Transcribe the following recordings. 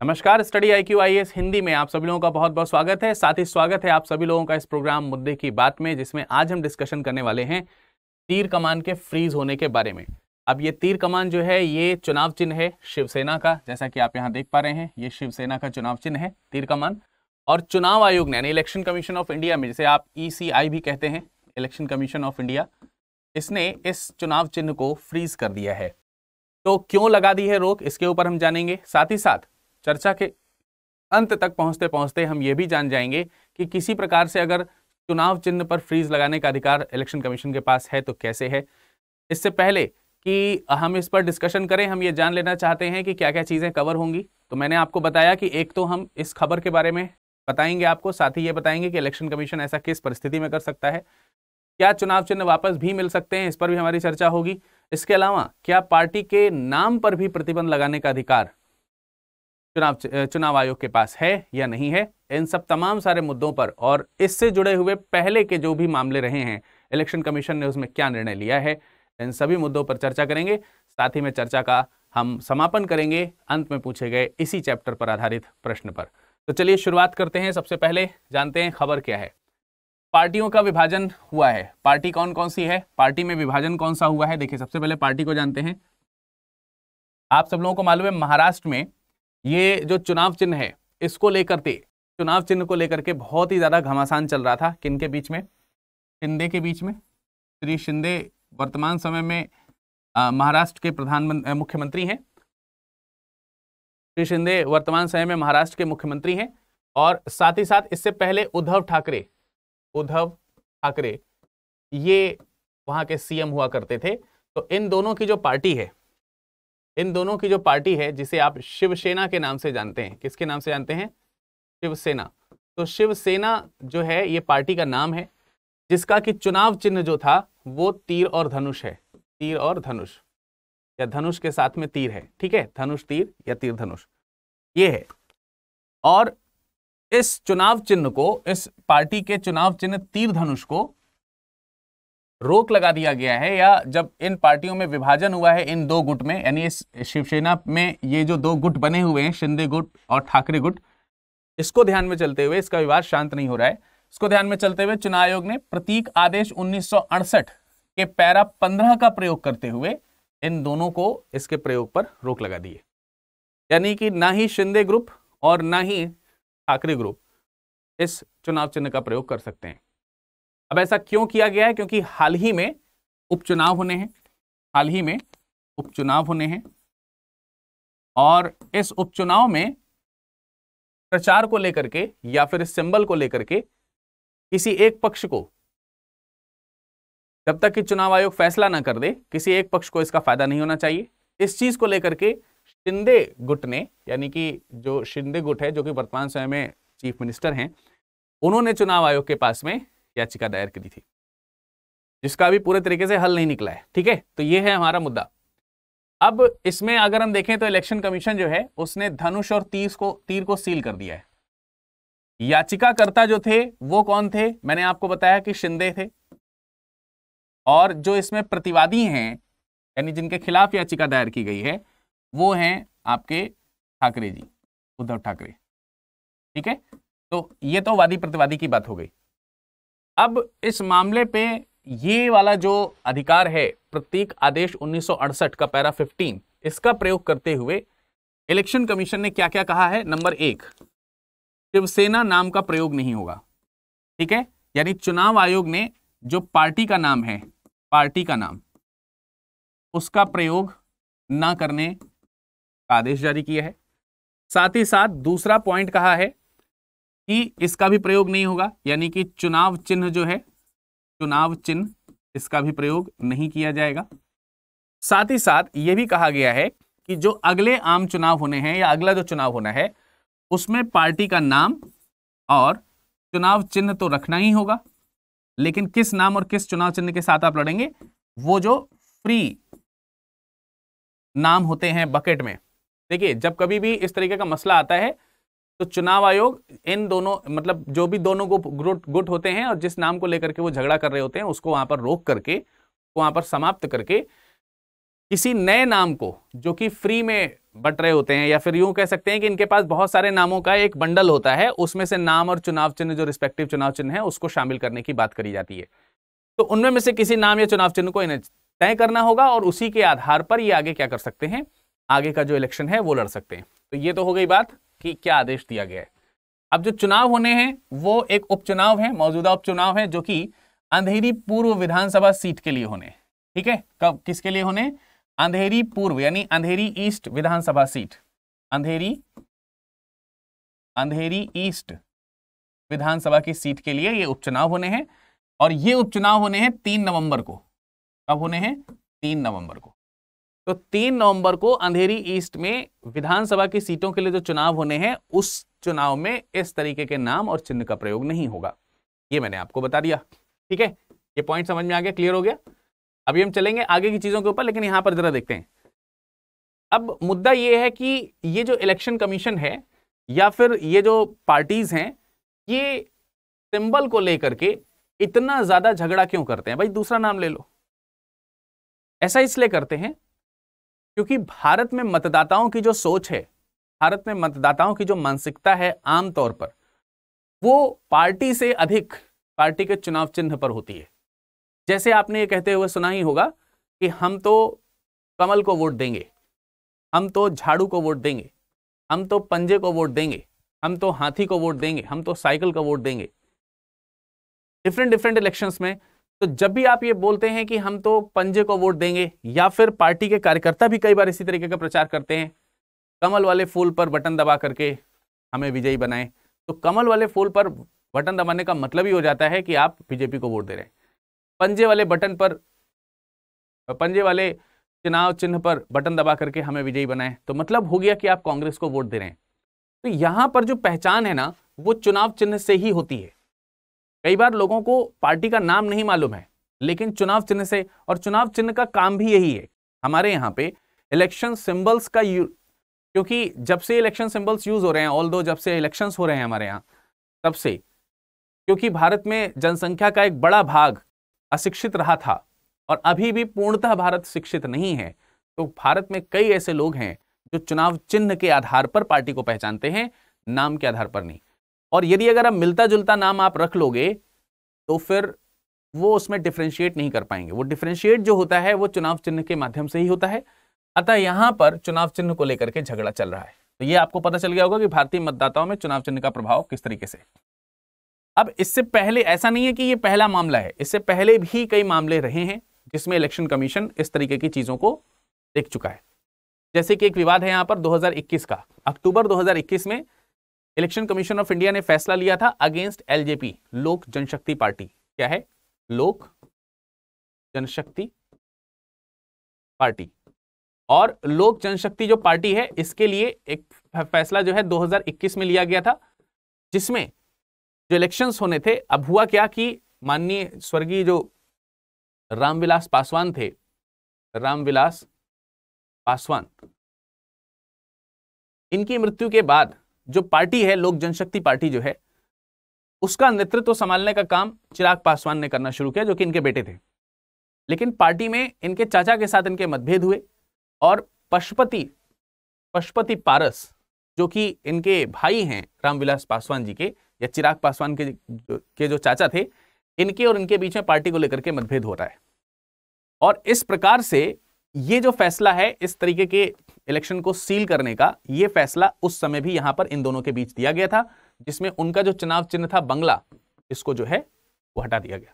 नमस्कार, study IQ IAS Hindi में आप सभी लोगों का बहुत बहुत स्वागत है। साथ ही स्वागत है आप सभी लोगों का इस प्रोग्राम मुद्दे की बात में, जिसमें आज हम डिस्कशन करने वाले हैं तीर कमान के फ्रीज होने के बारे में। अब ये तीर कमान जो है ये चुनाव चिन्ह है शिवसेना का, जैसा कि आप यहाँ देख पा रहे हैं। ये शिवसेना का चुनाव चिन्ह है तीर कमान, और चुनाव आयोग ने यानी इलेक्शन कमीशन ऑफ इंडिया में, जिसे आप ECI भी कहते हैं, इलेक्शन कमीशन ऑफ इंडिया, इसने इस चुनाव चिन्ह को फ्रीज कर दिया है। तो क्यों लगा दी है रोक, इसके ऊपर हम जानेंगे। साथ ही साथ चर्चा के अंत तक पहुंचते पहुंचते हम ये भी जान जाएंगे कि किसी प्रकार से अगर चुनाव चिन्ह पर फ्रीज लगाने का अधिकार इलेक्शन कमीशन के पास है तो कैसे है। इससे पहले कि हम इस पर डिस्कशन करें, हम ये जान लेना चाहते हैं कि क्या क्या चीज़ें कवर होंगी। तो मैंने आपको बताया कि एक तो हम इस खबर के बारे में बताएंगे आपको, साथ ही ये बताएंगे कि इलेक्शन कमीशन ऐसा किस परिस्थिति में कर सकता है, क्या चुनाव चिन्ह वापस भी मिल सकते हैं, इस पर भी हमारी चर्चा होगी। इसके अलावा क्या पार्टी के नाम पर भी प्रतिबंध लगाने का अधिकार चुनाव आयोग के पास है या नहीं है, इन सब तमाम सारे मुद्दों पर और इससे जुड़े हुए पहले के जो भी मामले रहे हैं इलेक्शन कमीशन ने उसमें क्या निर्णय लिया है, इन सभी मुद्दों पर चर्चा करेंगे। साथ ही में चर्चा का हम समापन करेंगे अंत में पूछे गए इसी चैप्टर पर आधारित प्रश्न पर। तो चलिए शुरुआत करते हैं। सबसे पहले जानते हैं खबर क्या है। पार्टियों का विभाजन हुआ है। पार्टी कौन कौन सी है, पार्टी में विभाजन कौन सा हुआ है। देखिए, सबसे पहले पार्टी को जानते हैं। आप सब लोगों को मालूम है महाराष्ट्र में ये जो चुनाव चिन्ह है इसको लेकर चुनाव चिन्ह को लेकर के बहुत ही ज्यादा घमासान चल रहा था। किनके बीच में? शिंदे के बीच में। श्री शिंदे वर्तमान समय में महाराष्ट्र के मुख्यमंत्री हैं। श्री शिंदे वर्तमान समय में महाराष्ट्र के मुख्यमंत्री हैं, और साथ ही साथ इससे पहले उद्धव ठाकरे ये वहां के CM हुआ करते थे। तो इन दोनों की जो पार्टी है जिसे आप शिवसेना के नाम से जानते हैं। किसके नाम से जानते हैं? शिवसेना। तो शिवसेना जो है ये पार्टी का नाम है, जिसका कि चुनाव चिन्ह जो था वो तीर और धनुष है। तीर और धनुष, या धनुष के साथ में तीर है, ठीक है, धनुष तीर या तीर धनुष ये है। और इस चुनाव चिन्ह को, इस पार्टी के चुनाव चिन्ह तीर धनुष को रोक लगा दिया गया है, या जब इन पार्टियों में विभाजन हुआ है इन दो गुट में, यानी इस शिवसेना में ये जो दो गुट बने हुए हैं, शिंदे गुट और ठाकरे गुट, इसको ध्यान में चलते हुए, इसका विवाद शांत नहीं हो रहा है, इसको ध्यान में चलते हुए चुनाव आयोग ने प्रतीक आदेश 1968 के पैरा 15 का प्रयोग करते हुए इन दोनों को इसके प्रयोग पर रोक लगा दी है। यानी कि ना ही शिंदे ग्रुप और ना ही ठाकरे ग्रुप इस चुनाव चिन्ह का प्रयोग कर सकते हैं। अब ऐसा क्यों किया गया है? क्योंकि हाल ही में उपचुनाव होने हैं, और इस उपचुनाव में प्रचार को लेकर के या फिर इस सिंबल को लेकर के किसी एक पक्ष को, जब तक कि चुनाव आयोग फैसला ना कर दे, किसी एक पक्ष को इसका फायदा नहीं होना चाहिए। इस चीज को लेकर के शिंदे गुट ने, यानी कि जो शिंदे गुट है जो कि वर्तमान समय में चीफ मिनिस्टर हैं, उन्होंने चुनाव आयोग के पास में याचिका दायर की थी, जिसका अभी पूरे तरीके से हल नहीं निकला है। ठीक है, तो ये है हमारा मुद्दा। अब इसमें अगर हम देखें तो इलेक्शन कमीशन जो है उसने धनुष और तीर को सील कर दिया है। याचिकाकर्ता जो थे वो कौन थे? मैंने आपको बताया कि शिंदे थे, और जो इसमें प्रतिवादी हैं, यानी जिनके खिलाफ याचिका दायर की गई है, वो हैं आपके ठाकरे जी, उद्धव ठाकरे। ठीक है, तो ये तो वादी प्रतिवादी की बात हो गई। अब इस मामले पे ये वाला जो अधिकार है, प्रतीक आदेश 1968 का पैरा 15, इसका प्रयोग करते हुए इलेक्शन कमीशन ने क्या क्या कहा है। नंबर 1, शिवसेना नाम का प्रयोग नहीं होगा। ठीक है, यानी चुनाव आयोग ने जो पार्टी का नाम है, पार्टी का नाम, उसका प्रयोग ना करने का आदेश जारी किया है। साथ ही साथ दूसरा पॉइंट कहा है कि इसका भी प्रयोग नहीं होगा, यानी कि चुनाव चिन्ह जो है, चुनाव चिन्ह, इसका भी प्रयोग नहीं किया जाएगा। साथ ही साथ यह भी कहा गया है कि जो अगले आम चुनाव होने हैं या अगला जो चुनाव होना है उसमें पार्टी का नाम और चुनाव चिन्ह तो रखना ही होगा, लेकिन किस नाम और किस चुनाव चिन्ह के साथ आप लड़ेंगे, वो जो फ्री नाम होते हैं बकेट में। देखिए, जब कभी भी इस तरीके का मसला आता है तो चुनाव आयोग इन दोनों, मतलब जो भी दोनों गुट होते हैं और जिस नाम को लेकर के वो झगड़ा कर रहे होते हैं, उसको वहां पर रोक करके, वहां पर समाप्त करके किसी नए नाम को जो कि फ्री में बट रहे होते हैं, या फिर यूं कह सकते हैं कि इनके पास बहुत सारे नामों का एक बंडल होता है, उसमें से नाम और चुनाव चिन्ह जो रिस्पेक्टिव चुनाव चिन्ह है उसको शामिल करने की बात करी जाती है। तो उनमें में से किसी नाम या चुनाव चिन्ह को इन्हें तय करना होगा और उसी के आधार पर ये आगे क्या कर सकते हैं, आगे का जो इलेक्शन है वो लड़ सकते हैं। तो ये तो हो गई बात कि क्या आदेश दिया गया है। अब जो चुनाव होने हैं वो एक उपचुनाव है, मौजूदा उपचुनाव है, जो कि अंधेरी पूर्व विधानसभा सीट के लिए होने। ठीक है, कब किसके लिए होने, अंधेरी पूर्व यानी अंधेरी ईस्ट विधानसभा सीट, अंधेरी ईस्ट विधानसभा की सीट के लिए ये उपचुनाव होने हैं। और ये उपचुनाव होने हैं 3 नवंबर को। कब होने हैं, 3 नवंबर को। तो 3 नवंबर को अंधेरी ईस्ट में विधानसभा की सीटों के लिए जो चुनाव होने हैं, उस चुनाव में इस तरीके के नाम और चिन्ह का प्रयोग नहीं होगा। ये मैंने आपको बता दिया। ठीक है, ये पॉइंट समझ में आ गया, क्लियर हो गया। अभी हम चलेंगे आगे की चीजों के ऊपर, लेकिन यहां पर जरा देखते हैं। अब मुद्दा ये है कि ये जो इलेक्शन कमीशन है या फिर ये जो पार्टीज हैं, ये सिंबल को लेकर के इतना ज्यादा झगड़ा क्यों करते हैं। भाई दूसरा नाम ले लो। ऐसा इसलिए करते हैं क्योंकि भारत में मतदाताओं की जो सोच है, भारत में मतदाताओं की जो मानसिकता है, आमतौर पर वो पार्टी से अधिक पार्टी के चुनाव चिन्ह पर होती है। जैसे आपने ये कहते हुए सुना ही होगा कि हम तो कमल को वोट देंगे, हम तो झाड़ू को वोट देंगे, हम तो पंजे को वोट देंगे, हम तो हाथी को वोट देंगे, हम तो साइकिल को वोट देंगे। डिफरेंट इलेक्शंस में तो जब भी आप ये बोलते हैं कि हम तो पंजे को वोट देंगे, या फिर पार्टी के कार्यकर्ता भी कई बार इसी तरीके का प्रचार करते हैं, कमल वाले फूल पर बटन दबा करके हमें विजयी बनाएं। तो कमल वाले फूल पर बटन दबाने का मतलब ही हो जाता है कि आप बीजेपी को वोट दे रहे हैं। पंजे वाले बटन पर, पंजे वाले चुनाव चिन्ह पर बटन दबा करके हमें विजयी बनाएं, तो मतलब हो गया कि आप कांग्रेस को वोट दे रहे हैं। तो यहां पर जो पहचान है ना, वो चुनाव चिन्ह से ही होती है। कई बार लोगों को पार्टी का नाम नहीं मालूम है, लेकिन चुनाव चिन्ह से, और चुनाव चिन्ह का काम भी यही है। हमारे यहाँ पे इलेक्शन सिंबल्स का क्योंकि जब से इलेक्शन सिंबल्स यूज हो रहे हैं, ऑल्दो जब से इलेक्शंस हो रहे हैं हमारे यहाँ, तब से, क्योंकि भारत में जनसंख्या का एक बड़ा भाग अशिक्षित रहा था और अभी भी पूर्णतः भारत शिक्षित नहीं है, तो भारत में कई ऐसे लोग हैं जो चुनाव चिन्ह के आधार पर पार्टी को पहचानते हैं, नाम के आधार पर नहीं। और यदि अगर आप मिलता जुलता नाम आप रख लोगे तो फिर वो उसमें डिफरेंशिएट नहीं कर पाएंगे। वो डिफरेंशिएट जो होता है वो चुनाव चिन्ह के माध्यम से ही होता है। अतः यहां पर चुनाव चिन्ह को लेकर के झगड़ा चल रहा है। तो ये आपको पता चल गया होगा कि भारतीय मतदाताओं में चुनाव चिन्ह का प्रभाव किस तरीके से। अब इससे पहले ऐसा नहीं है कि ये पहला मामला है, इससे पहले भी कई मामले रहे हैं जिसमें इलेक्शन कमीशन इस तरीके की चीजों को देख चुका है। जैसे कि एक विवाद है यहां पर 2021 का। अक्टूबर 2021 में इलेक्शन कमीशन ऑफ इंडिया ने फैसला लिया था अगेंस्ट एलजेपी, लोक जनशक्ति पार्टी। क्या है? लोक जनशक्ति पार्टी। और लोक जनशक्ति जो पार्टी है, इसके लिए एक फैसला जो है 2021 में लिया गया था, जिसमें जो इलेक्शंस होने थे, अब हुआ क्या कि माननीय स्वर्गीय जो रामविलास पासवान थे, रामविलास पासवान, इनकी मृत्यु के बाद जो पार्टी है लोक जनशक्ति पार्टी जो है, उसका नेतृत्व संभालने का काम चिराग पासवान ने करना शुरू किया, जो कि इनके बेटे थे। लेकिन पार्टी में इनके चाचा के साथ इनके मतभेद हुए और पशुपति पारस, जो कि इनके भाई हैं रामविलास पासवान जी के, या चिराग पासवान के जो चाचा थे, इनके और इनके बीच में पार्टी को लेकर के मतभेद हो रहा है। और इस प्रकार से ये जो फैसला है इस तरीके के इलेक्शन को सील करने का, ये फैसला उस समय भी यहां पर इन दोनों के बीच दिया गया था, जिसमें उनका जो चुनाव चिन्ह था बंगला, इसको जो है वो हटा दिया गया,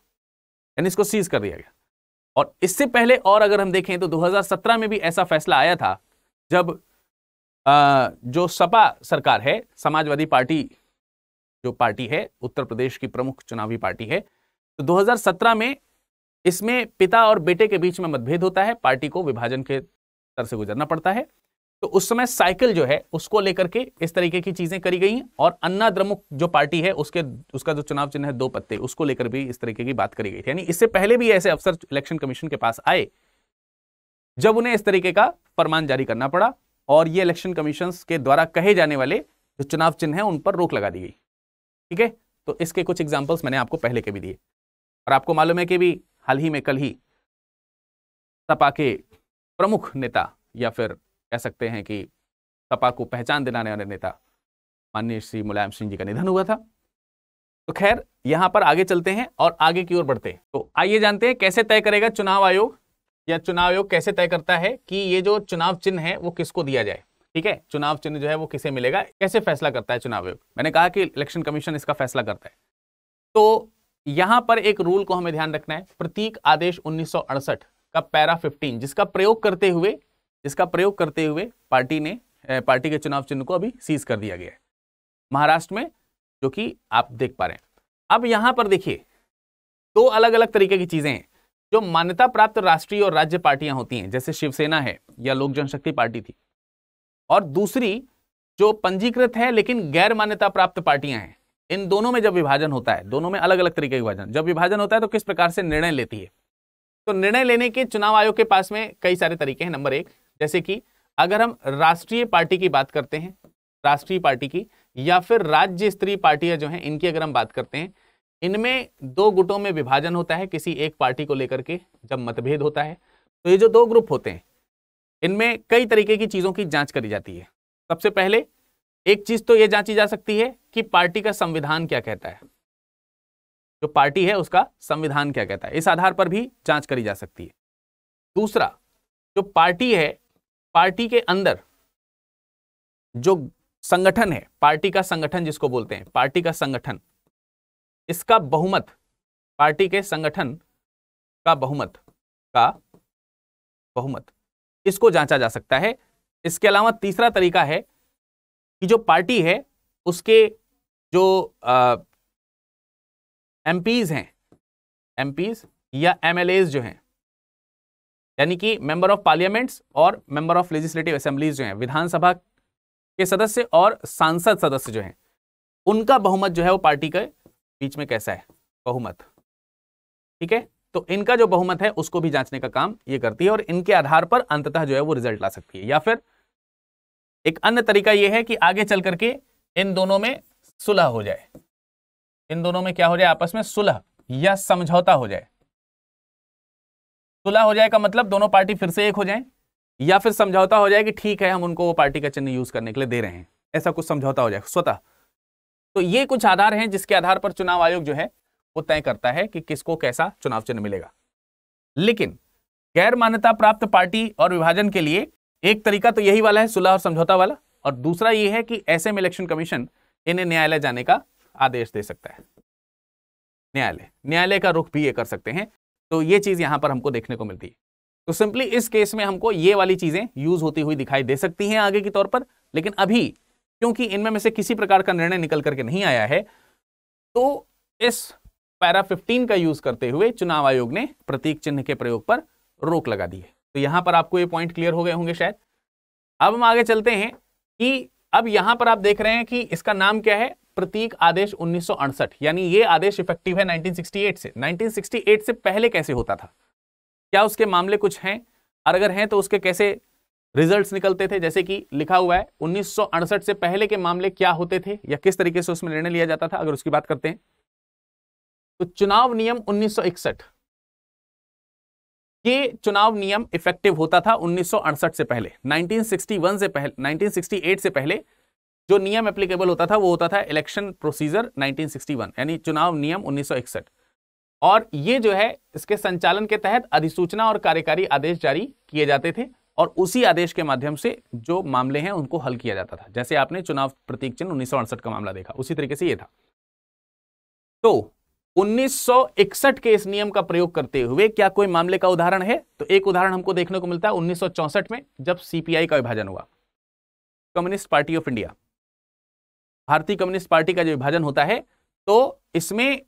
यानी इसको सीज कर दिया गया। और इससे पहले और अगर हम देखें तो 2017 में भी ऐसा फैसला आया था, जब जो सपा सरकार है, समाजवादी पार्टी जो पार्टी है, उत्तर प्रदेश की प्रमुख चुनावी पार्टी है, तो 2017 में इसमें पिता और बेटे के बीच में मतभेद होता है, पार्टी को विभाजन के स्तर से गुजरना पड़ता है। तो उस समय साइकिल जो है उसको लेकर के इस तरीके की चीजें करी गई, और अन्ना द्रमुक जो पार्टी है उसका जो चुनाव चिन्ह है 2 पत्ते, उसको लेकर भी इस तरीके की बात करी गई थी। यानी इससे पहले भी ऐसे अफसर इलेक्शन कमीशन के पास आए जब उन्हें इस तरीके का फरमान जारी करना पड़ा, और ये इलेक्शन कमीशन के द्वारा कहे जाने वाले जो चुनाव चिन्ह है उन पर रोक लगा दी गई। ठीक है, तो इसके कुछ एग्जाम्पल्स मैंने आपको पहले के भी दिए, और आपको मालूम है कि भी हाल ही में कल ही सपा के प्रमुख नेता, या फिर कह सकते हैं कि सपा को पहचान दिलाने वाले नेता माननीय श्री मुलायम सिंह जी का निधन हुआ था। तो खैर यहां पर आगे चलते हैं और आगे की ओर बढ़ते हैं। तो आइए जानते हैं कैसे तय करेगा चुनाव आयोग, या चुनाव आयोग कैसे तय करता है कि ये जो चुनाव चिन्ह है वो किसको दिया जाए। ठीक है, चुनाव चिन्ह जो है वो किसे मिलेगा, कैसे फैसला करता है चुनाव आयोग। मैंने कहा कि इलेक्शन कमीशन इसका फैसला करता है। तो यहां पर एक रूल को हमें ध्यान रखना है, प्रतीक आदेश 1968 का पैरा 15, जिसका प्रयोग करते हुए पार्टी के चुनाव चिन्ह को अभी सीज कर दिया गया है महाराष्ट्र में, जो कि आप देख पा रहे हैं। अब यहां पर देखिए दो अलग अलग तरीके की चीजें हैं। जो मान्यता प्राप्त राष्ट्रीय और राज्य पार्टियां होती हैं, जैसे शिवसेना है या लोक जनशक्ति पार्टी थी, और दूसरी जो पंजीकृत है लेकिन गैर मान्यता प्राप्त पार्टियां हैं, इन दोनों में जब विभाजन होता है, दोनों में अलग अलग तरीके का विभाजन, जब विभाजन होता है तो किस प्रकार से निर्णय लेती है। तो निर्णय लेने के चुनाव आयोग के पास में कई सारे तरीके हैं। नंबर एक, जैसे कि अगर हम राष्ट्रीय पार्टी की बात करते हैं, राष्ट्रीय पार्टी की या फिर राज्य स्तरीय पार्टियां जो हैं इनकी अगर हम बात करते हैं, इनमें दो गुटों में विभाजन होता है किसी एक पार्टी को लेकर के जब मतभेद होता है। तो ये जो दो ग्रुप होते हैं इनमें कई तरीके की चीजों की जांच करी जाती है। सबसे पहले एक चीज तो ये जांची जा सकती है कि पार्टी का संविधान क्या कहता है, जो पार्टी है उसका संविधान क्या कहता है, इस आधार पर भी जांच करी जा सकती है। दूसरा, जो पार्टी है, पार्टी के अंदर जो संगठन है, पार्टी का संगठन जिसको बोलते हैं, पार्टी का संगठन, इसका बहुमत, पार्टी के संगठन का बहुमत इसको जांचा जा सकता है। इसके अलावा तीसरा तरीका है कि जो पार्टी है उसके जो एमपीज हैं, एमपीज या एमएलएज जो हैं, यानी कि मेंबर ऑफ पार्लियामेंट्स और मेंबर ऑफ लेजिस्लेटिव असेंबलीज जो हैं, विधानसभा के सदस्य और सांसद सदस्य जो हैं, उनका बहुमत जो है वो पार्टी के बीच में कैसा है, बहुमत। ठीक है, तो इनका जो बहुमत है उसको भी जांचने का काम ये करती है और इनके आधार पर अंततः जो है वो रिजल्ट ला सकती है। या फिर एक अन्य तरीका ये है कि आगे चल करके इन दोनों में सुलह हो जाए, इन दोनों में क्या हो जाए, आपस में सुलह या समझौता हो जाए। सुलह हो जाए का मतलब दोनों पार्टी फिर से एक हो जाए, या फिर समझौता हो जाए कि ठीक है हम उनको वो पार्टी का चिन्ह यूज करने के लिए दे रहे हैं, ऐसा कुछ समझौता हो जाए स्वतः। तो ये कुछ आधार हैं जिसके आधार पर चुनाव आयोग जो है वो तय करता है कि किसको कैसा चुनाव चिन्ह मिलेगा। लेकिन गैर मान्यता प्राप्त पार्टी और विभाजन के लिए एक तरीका तो यही वाला है, सुलह और समझौता वाला, और दूसरा ये है कि ऐसे में इलेक्शन कमीशन इन्हें न्यायालय जाने का आदेश दे सकता है। न्यायालय का रुख भी ये कर सकते हैं। तो ये चीज यहां पर हमको देखने को मिलती है। तो सिंपली इस केस में हमको ये वाली चीजें यूज होती हुई दिखाई दे सकती हैं आगे के तौर पर, लेकिन अभी क्योंकि इनमें में से किसी प्रकार का निर्णय निकल करके नहीं आया है, तो इस पैरा 15 का यूज करते हुए चुनाव आयोग ने प्रतीक चिन्ह के प्रयोग पर रोक लगा दी है। तो यहां पर आपको ये पॉइंट क्लियर हो गए होंगे शायद। अब हम आगे चलते हैं कि अब यहां पर आप देख रहे हैं कि इसका नाम क्या है, प्रतीक आदेश 1968, यानी ये आदेश इफेक्टिव है 1968 से। 1968 से पहले कैसे होता था, क्या उसके मामले कुछ हैं, और अगर हैं तो उसके कैसे रिजल्ट्स निकलते थे। जैसे कि लिखा हुआ है 1968 से पहले के मामले क्या होते थे या किस तरीके से उसमें निर्णय लिया जाता था, अगर उसकी बात करते हैं तो चुनाव नियम 1961, ये चुनाव नियम इफेक्टिव होता था 1968 से पहले। 1961 से पहले, 1968 से पहले जो नियम एप्लीकेबल होता था वो होता था इलेक्शन प्रोसीजर 1961, यानी चुनाव नियम 1961। और ये जो है इसके संचालन के तहत अधिसूचना और कार्यकारी आदेश जारी किए जाते थे और उसी आदेश के माध्यम से जो मामले हैं उनको हल किया जाता था। जैसे आपने चुनाव प्रतीक चिन्ह 1968 का मामला देखा, उसी तरीके से ये था। तो 1961 के इस नियम का प्रयोग करते हुए क्या कोई मामले का उदाहरण है, तो एक उदाहरण हमको देखने को मिलता है 1964 में, जब सीपीआई का विभाजन हुआ, कम्युनिस्ट पार्टी ऑफ इंडिया, भारतीय कम्युनिस्ट पार्टी का जो विभाजन होता है, तो इसमें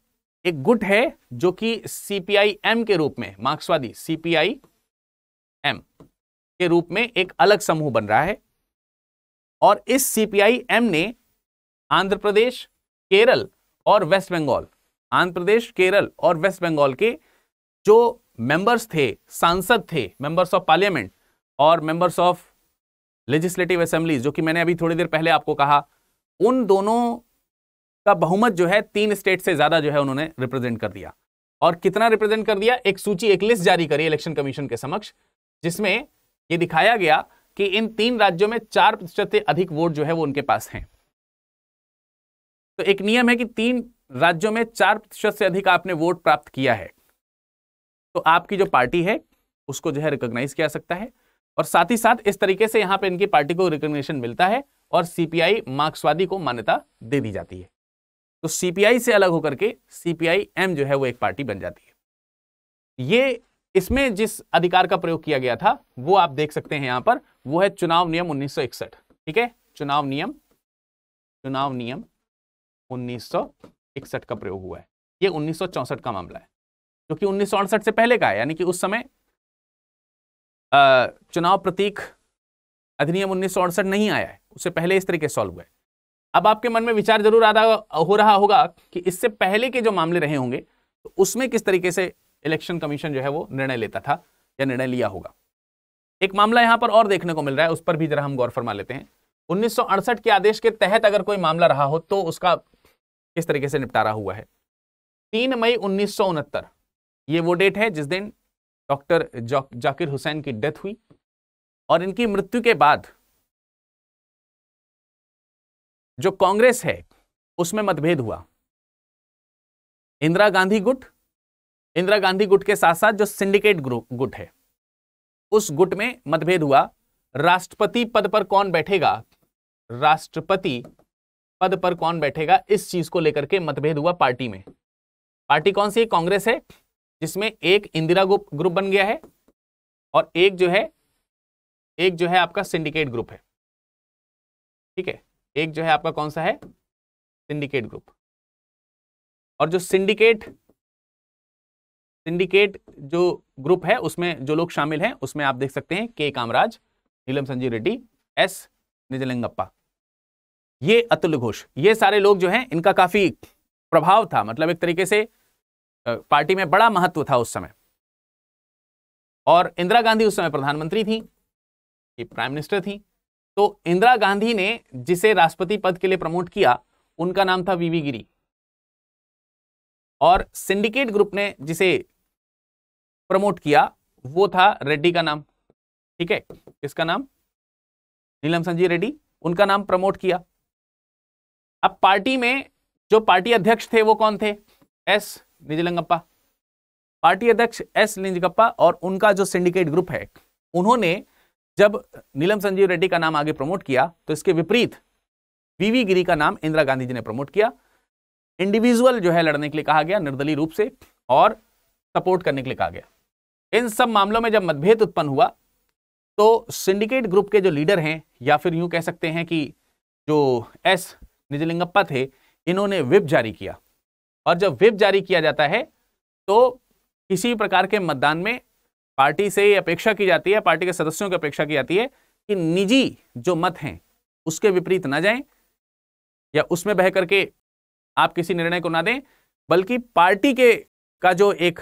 एक गुट है जो कि सीपीआई-एम के रूप में, मार्क्सवादी सीपीआई-एम के रूप में एक अलग समूह बन रहा है। और इस सीपीआई-एम ने आंध्र प्रदेश, केरल और वेस्ट बंगाल, आंध्र प्रदेश, केरल और वेस्ट बंगाल के जो मेंबर्स थे, सांसद थे, मेंबर्स ऑफ पार्लियामेंट और मेंबर्स ऑफ लेजिस्लेटिव असेंबलीज, जो कि मैंने अभी थोड़ी देर पहले आपको कहा, उन दोनों का बहुमत जो है 3 स्टेट से ज्यादा जो है उन्होंने रिप्रेजेंट कर दिया। और कितना रिप्रेजेंट कर दिया, एक सूची, एक लिस्ट जारी करी इलेक्शन कमीशन के समक्ष, जिसमें ये दिखाया गया कि इन 3 राज्यों में 4% से अधिक वोट जो है वो उनके पास हैं। तो एक नियम है कि 3 राज्यों में 4% से अधिक आपने वोट प्राप्त किया है तो आपकी जो पार्टी है उसको जो है रिकॉग्नाइज किया सकता है, और साथ ही साथ इस तरीके से यहां पे इनकी पार्टी को रिकॉग्निशन मिलता है और सीपीआई मार्क्सवादी को मान्यता दे दी जाती है। तो सीपीआई से अलग होकर के सीपीआई एम जो है वो एक पार्टी बन जाती है। ये इसमें जिस अधिकार का प्रयोग किया गया था वो आप देख सकते हैं यहां पर, वो है चुनाव नियम 1961। ठीक है, चुनाव नियम 1961 का प्रयोग हुआ है। ये 1964 का मामला है जो कि 1968 से पहले का है, यानी कि उस समय चुनाव प्रतीक अधिनियम 1968 नहीं आया है, उससे पहले इस तरीके से सॉल्व हुआ है। अब आपके मन में विचार जरूर हो रहा होगा कि इससे पहले के जो मामले रहे होंगे तो उसमें किस तरीके से इलेक्शन कमीशन जो है वो निर्णय लेता था या निर्णय लिया होगा। एक मामला यहां पर और देखने को मिल रहा है, उस पर भी जरा हम गौर फरमा लेते हैं। 1968 के आदेश के तहत अगर कोई मामला रहा हो तो उसका किस तरीके से निपटारा हुआ है। 3 मई 1969 ये वो डेट है जिस दिन डॉक्टर जाकिर हुसैन की डेथ हुई, और इनकी मृत्यु के बाद जो कांग्रेस है उसमें मतभेद हुआ। इंदिरा गांधी गुट के साथ साथ जो सिंडिकेट गुट है उस गुट में मतभेद हुआ। राष्ट्रपति पद पर कौन बैठेगा इस चीज को लेकर के मतभेद हुआ पार्टी में। पार्टी कौन सी? कांग्रेस है, जिसमें एक इंदिरा ग्रुप बन गया है और एक जो है आपका सिंडिकेट ग्रुप है। ठीक है, एक जो है आपका कौन सा है? Syndicate group. और जो सिंडिकेट जो ग्रुप है उसमें जो लोग शामिल हैं उसमें आप देख सकते हैं के कामराज, नीलम संजीव रेड्डी, एस निजलिंगप्पा, ये अतुल्य घोष, ये सारे लोग जो हैं इनका काफी प्रभाव था, मतलब एक तरीके से पार्टी में बड़ा महत्व था उस समय। और इंदिरा गांधी उस समय प्रधानमंत्री थी, ये प्राइम मिनिस्टर थी। तो इंदिरा गांधी ने जिसे राष्ट्रपति पद के लिए प्रमोट किया उनका नाम था वीवी गिरी, और सिंडिकेट ग्रुप ने जिसे प्रमोट किया वो था रेड्डी का नाम। ठीक है, किसका नाम? नीलम संजीव रेड्डी, उनका नाम प्रमोट किया। अब पार्टी में जो पार्टी अध्यक्ष थे वो कौन थे? एस निजलिंगप्पा, पार्टी अध्यक्ष एस निजलिंगप्पा, और उनका जो सिंडिकेट ग्रुप है उन्होंने जब नीलम संजीव रेड्डी का नाम आगे प्रमोट किया तो इसके विपरीत वीवी गिरी का नाम इंदिरा गांधी जी ने प्रमोट किया। इंडिविजुअल जो है लड़ने के लिए कहा गया निर्दलीय रूप से, और सपोर्ट करने के लिए कहा गया। इन सब मामलों में जब मतभेद उत्पन्न हुआ तो सिंडिकेट ग्रुप के जो लीडर हैं, या फिर यूं कह सकते हैं कि जो एस निजलिंगप्पा थे, इन्होंने व्हिप जारी किया। और जब व्हिप जारी किया जाता है तो किसी प्रकार के मतदान में पार्टी से अपेक्षा की जाती है, पार्टी के सदस्यों की अपेक्षा की जाती है कि निजी जो मत हैं उसके विपरीत ना जाएं, या उसमें बह करके आप किसी निर्णय को ना दें, बल्कि पार्टी के का जो एक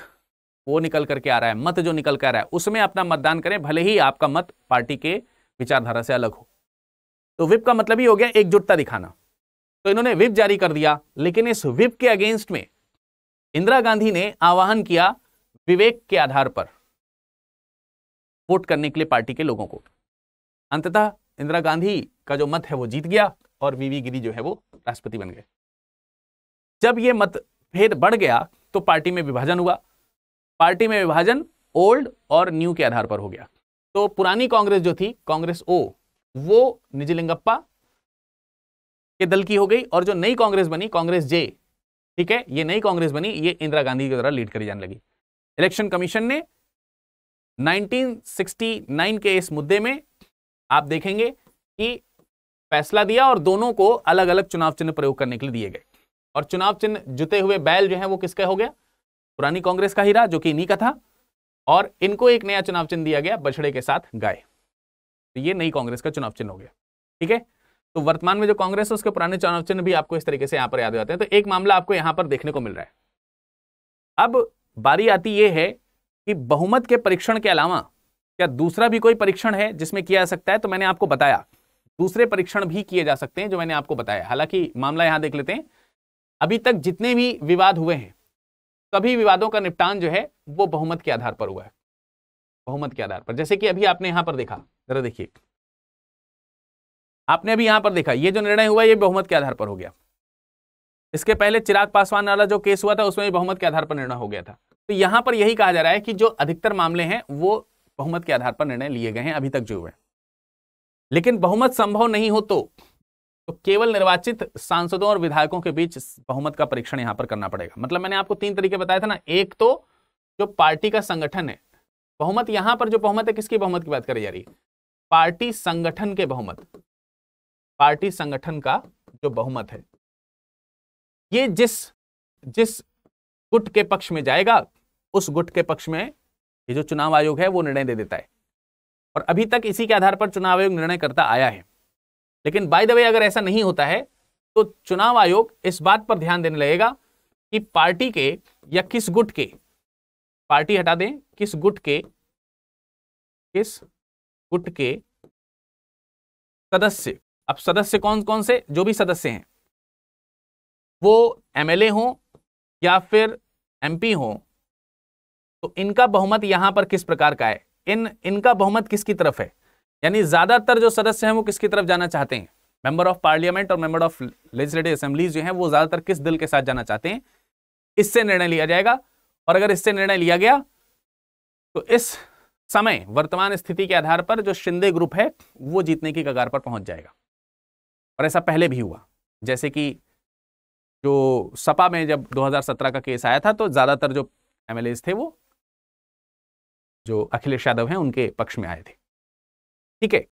वो निकल करके आ रहा है, मत जो निकल कर आ रहा है, उसमें अपना मतदान करें, भले ही आपका मत पार्टी के विचारधारा से अलग हो। तो व्हिप का मतलब ही हो गया एकजुटता दिखाना। तो इन्होंने व्हिप जारी कर दिया, लेकिन इस व्हिप के अगेंस्ट में इंदिरा गांधी ने आह्वान किया विवेक के आधार पर वोट करने के लिए पार्टी के लोगों को। अंततः इंदिरा गांधी का जो मत है वो जीत गया और वीवी गिरी जो है वो राष्ट्रपति बन गए। जब ये मतभेद बढ़ गया तो पार्टी में विभाजन हुआ। पार्टी में विभाजन ओल्ड और न्यू के आधार पर हो गया। तो पुरानी कांग्रेस जो थी, कांग्रेस ओ, वो निजलिंगप्पा के दल की हो गई, और जो नई कांग्रेस बनी, कांग्रेस जे, ठीक है, ये नई कांग्रेस बनी, ये इंदिरा गांधी के द्वारा लीड करी जाने लगी। इलेक्शन कमीशन ने 1969 के इस मुद्दे में आप देखेंगे कि फैसला दिया, और दोनों को अलग अलग चुनाव चिन्ह प्रयोग करने के लिए दिए गए। और चुनाव चिन्ह जुते हुए बैल जो है वो किसका हो गया? पुरानी कांग्रेस का ही रहा, जो कि इन्हीं का था, और इनको एक नया चुनाव चिन्ह दिया गया बछड़े के साथ गाय। तो ये नई कांग्रेस का चुनाव चिन्ह हो गया। ठीक है, तो वर्तमान में जो कांग्रेस है उसके पुराने चुनाव चिन्ह भी आपको इस तरीके से यहां पर याद हो जाते हैं। तो एक मामला आपको यहां पर देखने को मिल रहा है। अब बारी आती यह है कि बहुमत के परीक्षण के अलावा क्या दूसरा भी कोई परीक्षण है जिसमें किया जा सकता है? तो मैंने आपको बताया दूसरे परीक्षण भी किए जा सकते हैं जो मैंने आपको बताया। हालांकि मामला यहां देख लेते हैं। अभी तक जितने भी विवाद हुए हैं सभी विवादों का निपटान जो है वो बहुमत के आधार पर हुआ है। बहुमत के आधार पर, जैसे कि अभी आपने यहां पर देखा, जरा देखिए, आपने अभी यहां पर देखा ये जो निर्णय हुआ ये बहुमत के आधार पर हो गया। इसके पहले चिराग पासवान वाला जो केस हुआ था उसमें भी बहुमत के आधार पर निर्णय हो गया था। तो यहां पर यही कहा जा रहा है कि जो अधिकतर मामले हैं वो बहुमत के आधार पर निर्णय लिए गए हैं अभी तक जो हुए। लेकिन बहुमत संभव नहीं हो तो केवल निर्वाचित सांसदों और विधायकों के बीच बहुमत का परीक्षण यहां पर करना पड़ेगा। मतलब मैंने आपको 3 तरीके बताया था ना, एक तो जो पार्टी का संगठन है, बहुमत यहां पर जो बहुमत है किसकी बहुमत की बात करी जा रही है, पार्टी संगठन के बहुमत, पार्टी संगठन का जो बहुमत है ये जिस गुट के पक्ष में जाएगा उस गुट के पक्ष में ये जो चुनाव आयोग है वो निर्णय दे देता है। और अभी तक इसी के आधार पर चुनाव आयोग निर्णय करता आया है। लेकिन बाय द वे अगर ऐसा नहीं होता है तो चुनाव आयोग इस बात पर ध्यान देने लगेगा कि पार्टी के या किस गुट के, पार्टी हटा दें, किस गुट के सदस्य, अब सदस्य कौन कौन से, जो भी सदस्य हैं वो एमएलए हो या फिर एमपी हो, तो इनका बहुमत यहां पर किस प्रकार का है, इनका बहुमत किसकी तरफ है, यानी ज्यादातर जो सदस्य हैं वो किसकी तरफ जाना चाहते हैं, मेंबर ऑफ पार्लियामेंट और मेंबर ऑफ लेजिस्लेटिव असेंबलीज जो हैं वो ज्यादातर किस दल के साथ जाना चाहते हैं, इससे निर्णय लिया जाएगा। और अगर इससे निर्णय लिया गया तो इस समय वर्तमान स्थिति के आधार पर जो शिंदे ग्रुप है वो जीतने की कगार पर पहुंच जाएगा। और ऐसा पहले भी हुआ, जैसे कि जो सपा में जब 2017 का केस आया था तो ज्यादातर जो एमएलएज थे वो जो अखिलेश यादव हैं उनके पक्ष में आए थे। ठीक है,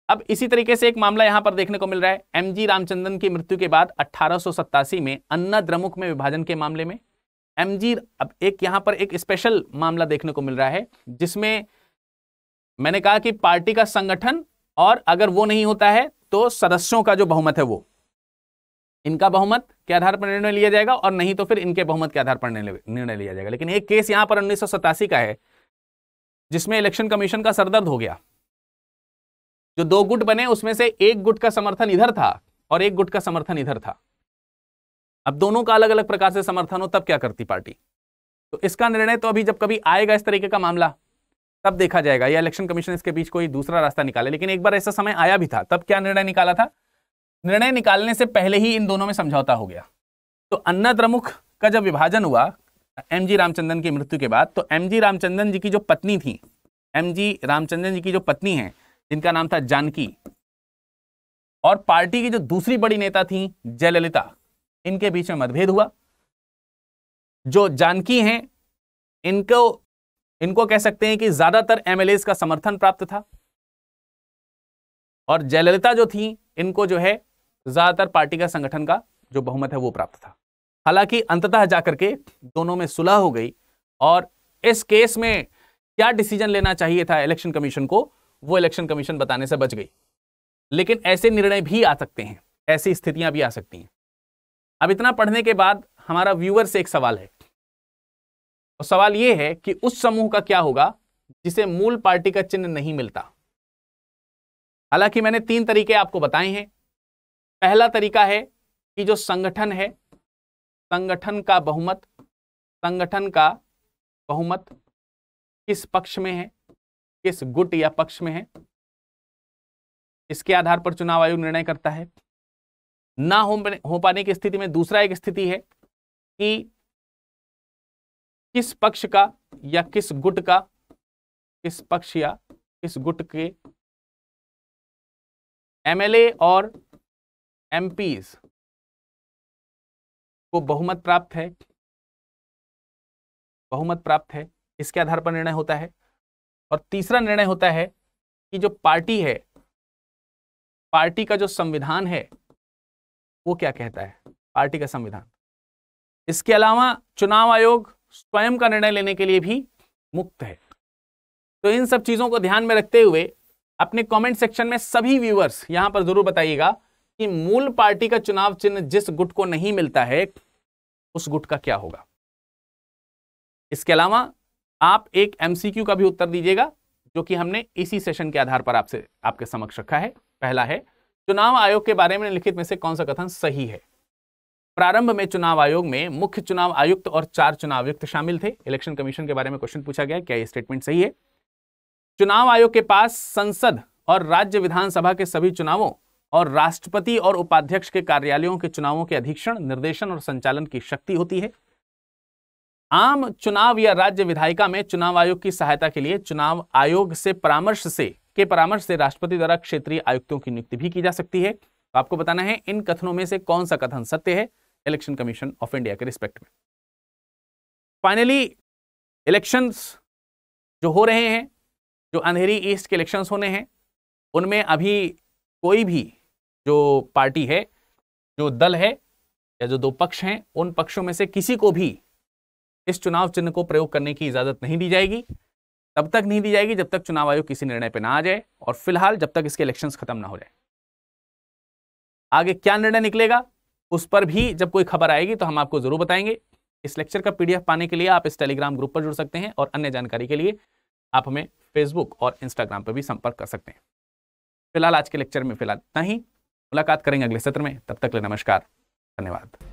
अब इसी तरीके से एक मामला यहां पर देखने को मिल रहा है एमजी रामचंद्रन की मृत्यु के बाद 1887 में अन्ना द्रमुक में विभाजन के मामले में एमजी, अब एक यहां पर एक स्पेशल मामला देखने को मिल रहा है जिसमें मैंने कहा कि पार्टी का संगठन और अगर वो नहीं होता है तो सदस्यों का जो बहुमत है वो, इनका बहुमत के आधार पर निर्णय लिया जाएगा और नहीं तो फिर इनके बहुमत के आधार पर निर्णय लिया जाएगा। लेकिन एक केस यहां पर 1987 का है जिसमें इलेक्शन कमीशन का सरदर्द हो गया। जो 2 गुट बने उसमें से एक गुट का समर्थन इधर था और एक गुट का समर्थन इधर था। अब दोनों का अलग अलग प्रकार से समर्थन हो तब क्या करती पार्टी, तो इसका निर्णय तो अभी जब कभी आएगा इस तरीके का मामला तब देखा जाएगा, या इलेक्शन कमीशन इसके बीच कोई दूसरा रास्ता निकाले। लेकिन एक बार ऐसा समय आया भी था, तब क्या निर्णय निकाला था, निर्णय निकालने से पहले ही इन दोनों में समझौता हो गया। तो अन्ना द्रमुक का जब विभाजन हुआ एमजी रामचंद्रन की मृत्यु के बाद, तो एमजी रामचंद्रन जी की जो पत्नी थी, एमजी रामचंद्रन जी की जो पत्नी है जिनका नाम था जानकी, और पार्टी की जो दूसरी बड़ी नेता थी जयललिता, इनके बीच में मतभेद हुआ। जो जानकी हैं इनको कह सकते हैं कि ज्यादातर एमएलएज का समर्थन प्राप्त था और जयललिता जो थी इनको जो है ज्यादातर पार्टी का संगठन का जो बहुमत है वो प्राप्त था। हालांकि अंततः जाकर के दोनों में सुलह हो गई और इस केस में क्या डिसीजन लेना चाहिए था इलेक्शन कमीशन को वो इलेक्शन कमीशन बताने से बच गई। लेकिन ऐसे निर्णय भी आ सकते हैं, ऐसी स्थितियां भी आ सकती हैं। अब इतना पढ़ने के बाद हमारा व्यूअर से एक सवाल है, और सवाल यह है कि उस समूह का क्या होगा जिसे मूल पार्टी का चिन्ह नहीं मिलता। हालांकि मैंने 3 तरीके आपको बताए हैं। पहला तरीका है कि जो संगठन है, संगठन का बहुमत किस पक्ष में है, किस गुट या पक्ष में है, इसके आधार पर चुनाव आयोग निर्णय करता है। ना हो पाने की स्थिति में दूसरा एक स्थिति है कि किस पक्ष का या किस गुट का, किस पक्ष या किस गुट के एमएलए और एमपीज को बहुमत प्राप्त है, इसके आधार पर निर्णय होता है। और तीसरा निर्णय होता है कि जो पार्टी है, पार्टी का जो संविधान है वो क्या कहता है, पार्टी का संविधान। इसके अलावा चुनाव आयोग स्वयं का निर्णय लेने के लिए भी मुक्त है। तो इन सब चीजों को ध्यान में रखते हुए अपने कमेंट सेक्शन में सभी व्यूअर्स यहां पर जरूर बताइएगा कि मूल पार्टी का चुनाव चिन्ह जिस गुट को नहीं मिलता है उस गुट का क्या होगा। इसके अलावा आप एक एमसीक्यू का भी उत्तर दीजिएगा जो कि हमने इसी सेशन के आधार पर आपके समक्ष रखा है। पहला है, चुनाव आयोग के बारे में निम्नलिखित में से कौन सा कथन सही है। प्रारंभ में चुनाव आयोग में मुख्य चुनाव आयुक्त और 4 चुनाव आयुक्त शामिल थे। इलेक्शन कमीशन के बारे में क्वेश्चन पूछा गया, क्या यह स्टेटमेंट सही है। चुनाव आयोग के पास संसद और राज्य विधानसभा के सभी चुनावों और राष्ट्रपति और उपाध्यक्ष के कार्यालयों के चुनावों के अधीक्षण, निर्देशन और संचालन की शक्ति होती है। आम चुनाव या राज्य विधायिका में चुनाव आयोग की सहायता के लिए चुनाव आयोग से परामर्श से राष्ट्रपति द्वारा क्षेत्रीय आयुक्तों की नियुक्ति भी की जा सकती है। तो आपको बताना है इन कथनों में से कौन सा कथन सत्य है इलेक्शन कमीशन ऑफ इंडिया के रिस्पेक्ट में। फाइनली इलेक्शंस जो हो रहे हैं, जो अंधेरी ईस्ट के इलेक्शंस होने हैं, उनमें अभी कोई भी जो पार्टी है, जो दल है या जो दो पक्ष हैं, उन पक्षों में से किसी को भी इस चुनाव चिन्ह को प्रयोग करने की इजाजत नहीं दी जाएगी। तब तक नहीं दी जाएगी जब तक चुनाव आयोग किसी निर्णय पर ना आ जाए, और फिलहाल जब तक इसके इलेक्शंस खत्म ना हो जाए। आगे क्या निर्णय निकलेगा उस पर भी जब कोई खबर आएगी तो हम आपको जरूर बताएंगे। इस लेक्चर का पीडीएफ पाने के लिए आप इस टेलीग्राम ग्रुप पर जुड़ सकते हैं, और अन्य जानकारी के लिए आप हमें फेसबुक और इंस्टाग्राम पर भी संपर्क कर सकते हैं। फिलहाल आज के लेक्चर में इतना ही। मुलाकात करेंगे अगले सत्र में, तब तक के लिए नमस्कार, धन्यवाद।